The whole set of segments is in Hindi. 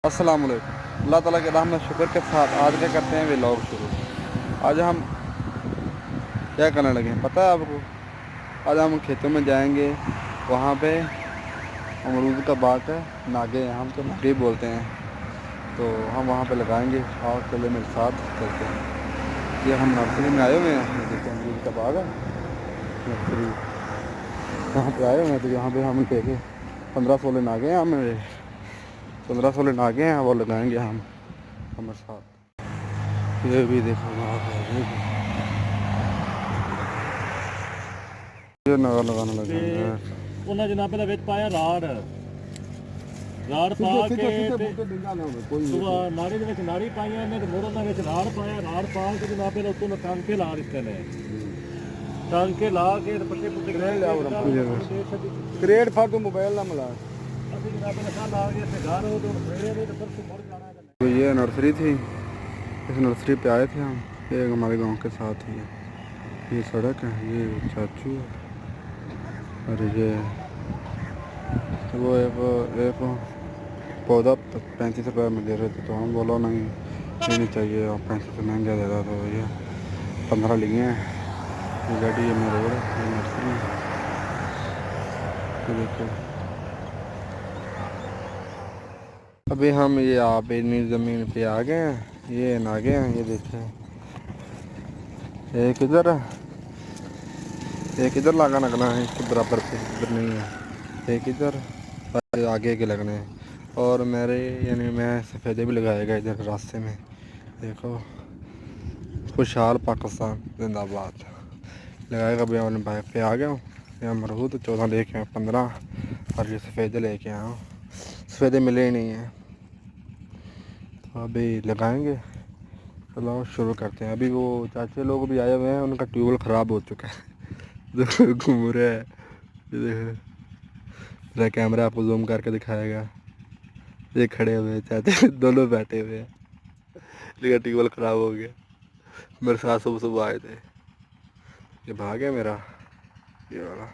अस्सलाम वालेकुम। अल्लाह ताला के रहमत शुक्र के साथ आज क्या करते हैं व्लॉग शुरू। आज हम क्या करने लगे हैं पता है आपको? आज हम खेतों में जाएंगे। वहाँ पे अमरूद का बाग है, नागे हैं, हम तो नागे ही बोलते हैं। तो हम वहाँ पे लगाएंगे और चले मेरे साथ चलते हैं। ये हम नर्सरी में आए हुए हैं, ये देखिए अमरूद का बाग है। नर्सरी यहाँ पे आए हुए हैं, तो यहाँ पे हम देखे 15-16 नागे हैं, हमें 15-16 नागे हैं, वो लगाएंगे हम हमारे साथ। ये भी देखो वहाँ पे ये नगा लगाने लगे हैं। ਉਹਨਾਂ ਜਨਾਬ ਦਾ ਵਿੱਚ ਪਾਇਆ ਰਾੜ ਪਾ ਕੇ ਤੇ ਸੁਬਾ ਨਾੜੀ ਦੇ ਵਿੱਚ ਨਾੜੀ ਪਾਈਆਂ ਨੇ ਤੇ ਮੋੜੋਂ ਦੇ ਵਿੱਚ ਰਾੜ ਪਾਇਆ, ਰਾੜ ਪਾ ਕੇ ਜਨਾਬ ਦੇ ਉੱਤੋਂ ਟਾਂਕੇ ਲਾ ਦਿੱਤੇ ਨੇ। ਟਾਂਕੇ ਲਾ ਕੇ ਤੇ ਪੱਟੇ ਪੁੱਟੇ क्रिएट फॉर टू मोबाइल ना मिला। ਅਸੀਂ ਜਨਾਬ ਦੇ ਨਾਲ ਲਾ ਕੇ ਤੇ ਘਰ ਉਹ ਤੋਂ ਫੇਰੇ ਦੇ ਤੇ ਫਿਰ ਮੁੜ जाना है। तो ये नर्सरी थी, इस नर्सरी पे आए थे हम। ये हमारे गांव के साथ ही है, ये सड़क है, ये चाचू है और ये वो एक पौधा 35 रुपये में दे रहे थे। तो हम बोला नहीं ये नहीं चाहिए, और 35 महंगा दे रहा। तो ये 15 लिए हैं। ये गाड़ी है मेरे रोड, ये नर्सरी है। तो देखो अभी हम ये आप इतनी ज़मीन पे आ गए हैं, ये नागे हैं, ये देखें। एक इधर है, एक इधर लगा लगना है इसके बराबर पे, इधर नहीं है। एक इधर आगे के लगने हैं। और मेरे यानी मैं सफ़ेदे भी लगाएगा इधर रास्ते में। देखो खुशहाल पाकिस्तान जिंदाबाद लगाएगा। अभी अपने बाइक पे आ गया हूँ। यहाँ अमरूद 14 लेके आए, 15 और ये सफ़ेदे लेके आया हूँ। सफ़ेदे मिले ही नहीं हैं, तो अभी लगाएंगे। चलो शुरू करते हैं। अभी वो चाचे लोग भी आए हुए हैं, उनका ट्यूबवेल ख़राब हो चुका है। देखो घूम रहा है, ये देखो मेरा कैमरा आपको जूम करके दिखाएगा। ये खड़े हुए हैं चाचे, दोनों बैठे हुए हैं। लेकिन ट्यूबवेल ख़राब हो गया। मेरे साथ सुबह सुबह आए थे, ये भाग है मेरा ये वाला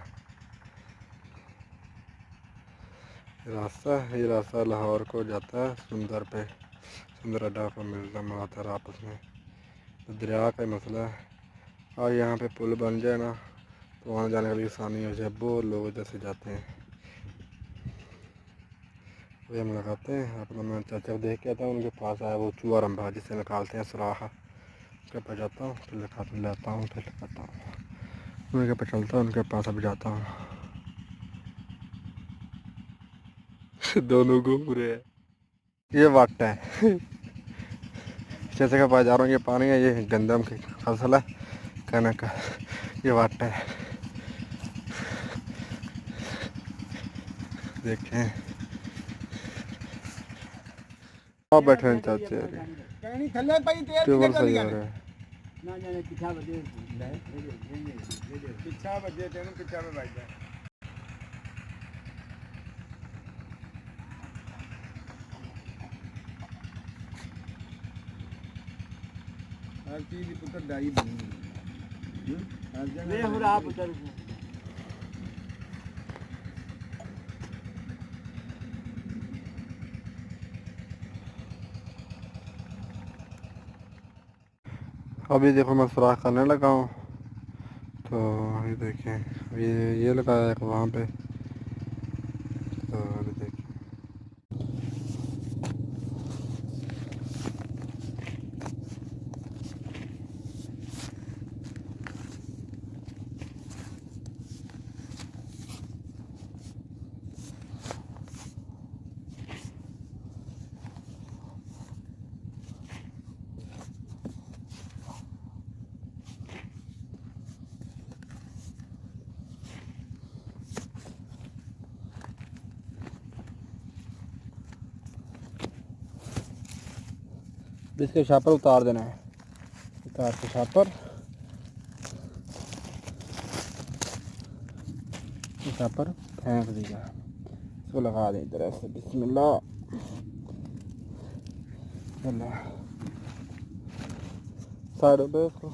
रास्ता। ये रास्ता लाहौर को जाता है, सुंदर पे सुंदर अड्डा पर मिलाता है आपस में। तो दरिया का मसला है, और यहाँ पे पुल बन जाए ना तो वहाँ जाने के लिए आसानी हो जाए। बहुत लोग इधर से जाते हैं। वही हम लगाते हैं अपना। मैं चाचा को देख के आता हूँ, उनके पास आया वो चूहा रंभा जिससे निकालते हैं सुराखा, उसके पास जाता हूँ, फिर लेता हूँ, फिर लगाता हूँ। उनके पास चलता हूँ, उनके पास अब जाता हूँ। दोनों घूम रहे हैं। ये वाट है चाचा के पास जा रहा हूँ। ये पानी है, ये गंदम की फसल है, कनक का। ये वाट है, देखें। आप बैठे हैं चाचे, ट्यूबवेल सही हो रहा है। हर चीज की पुत्र डाई बनी हर जगह। अभी देखो मैं सुराख करने लगा हूँ। तो ये देखें, ये लगाया है वहाँ पे। तो अभी देखिए इसके शापर उतार देना है, उतार के शापर फेंक दीजिए। इसको लगा दें इधर ऐसे। बिस्मिल्लाह। साइड पे इसको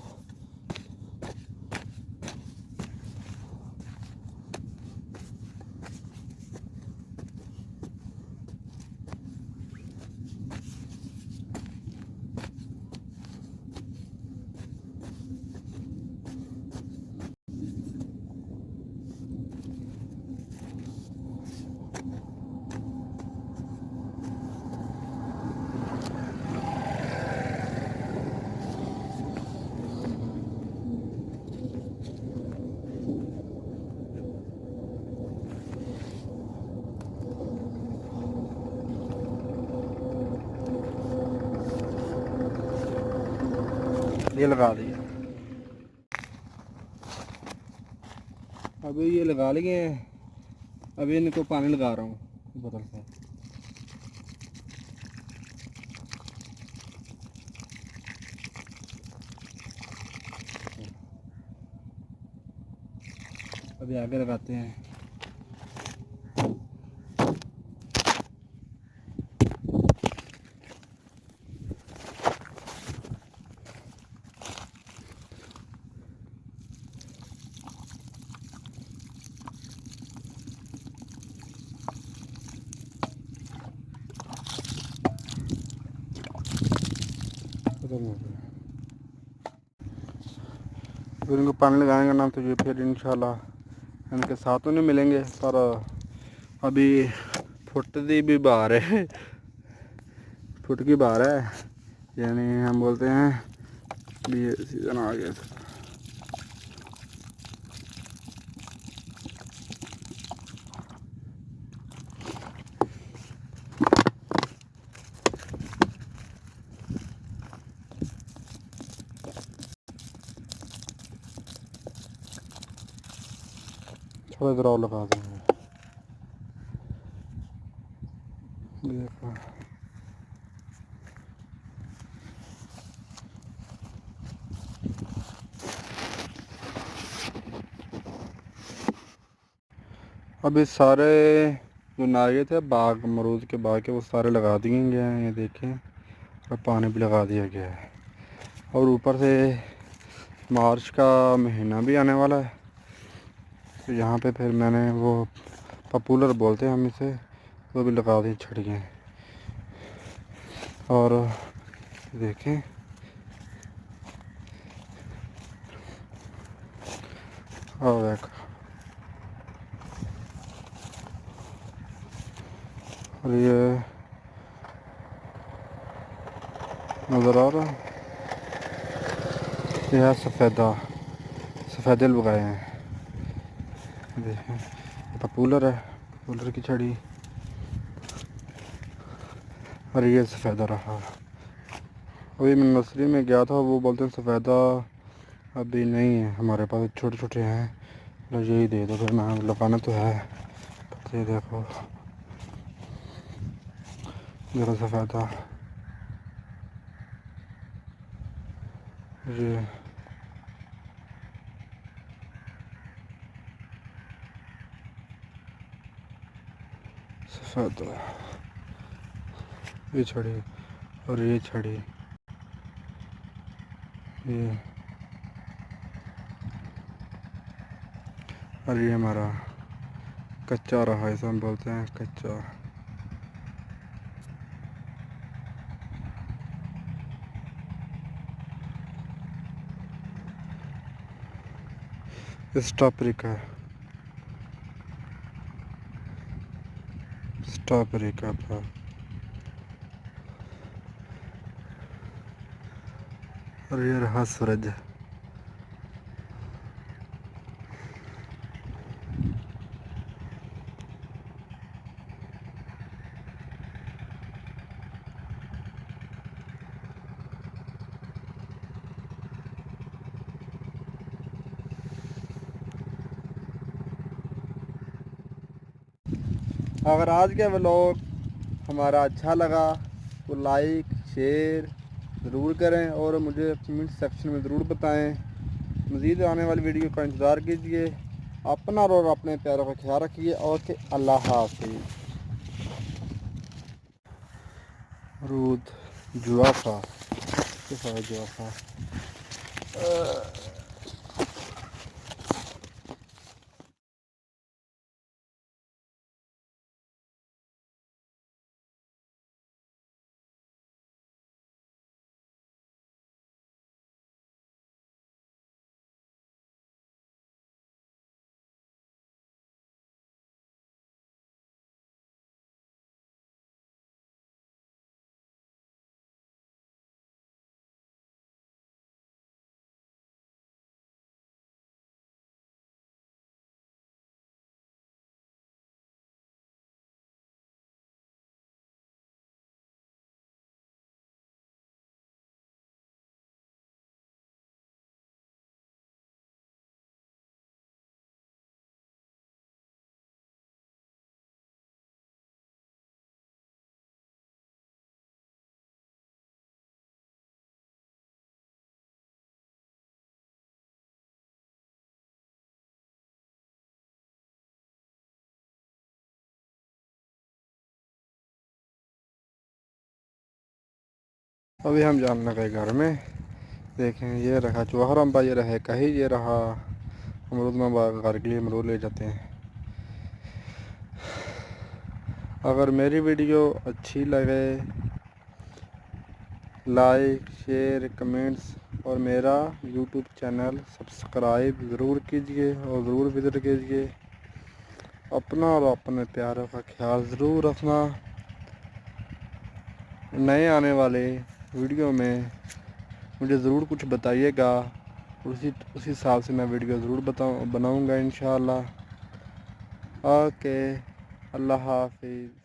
ये लगा दिया। अभी ये लगा लिए हैं, अभी इनको पानी लगा रहा हूँ बोतल से। अभी आगे लगाते हैं। फिर इनको पानी लगाएंगे ना तो ये फिर इंशाल्लाह इनके साथ तो नहीं मिलेंगे, पर अभी फुट दी भी बाहर है, फुट की बाहर है, यानी हम बोलते हैं भी ये सीज़न आ गया। थोड़ा इधर और लगा देंगे। देखो अभी सारे जो नारियल थे बाग अमरूद के बाग के वो सारे लगा दिए गए हैं, ये देखें, और पानी भी लगा दिया गया है। और ऊपर से मार्च का महीना भी आने वाला है, तो यहाँ पे फिर मैंने वो पॉपुलर बोलते हैं हम इसे, वो भी लगा दी छड़ियाँ। और देखें और देखो, और ये नज़र आ रहा है, ये है सफ़ेदा, सफ़ेदे लगाए हैं। देखें पॉपुलर है, पॉपुलर की छड़ी, और ये सफ़ेदा रहा। अभी मैं नर्सरी में गया था, वो बोलते हैं सफ़ेदा अभी नहीं है हमारे पास, छोटे छोटे हैं, तो यही दे दो। फिर मैं लगाना तो है, ये देखो ज़रा सफ़ेदा, ये सफ़ेदा, ये छड़ी, और ये छड़ी, ये, और ये हमारा कच्चा रहा, इसे हम बोलते हैं कच्चा। स्ट्रॉबेरी का, स्ट्रॉबेरी का था। और ये रहा सूरज। अगर आज का व्लॉग हमारा अच्छा लगा तो लाइक शेयर ज़रूर करें, और मुझे कमेंट सेक्शन में ज़रूर बताएं। मज़ीद आने वाली वीडियो का इंतज़ार कीजिए। अपना और अपने प्यारों का ख्याल रखिए। और अल्लाह हाफ़िज़। अमरूद जुआफ़ा, जुआफ़ा। अभी हम जाने लगे घर में। देखें ये रहा चौहरा अम्बा, ये रहा कहीं, ये रहा अमरूद में घर के लिए अमरूद ले जाते हैं। अगर मेरी वीडियो अच्छी लगे लाइक शेयर कमेंट्स और मेरा यूट्यूब चैनल सब्सक्राइब ज़रूर कीजिए और ज़रूर विज़िट कीजिए। अपना और अपने प्यारों का ख्याल ज़रूर रखना। नए आने वाले वीडियो में मुझे ज़रूर कुछ बताइएगा, उसी हिसाब से मैं वीडियो ज़रूर बनाऊँगा इंशाअल्लाह। ओके, अल्लाह हाफिज़।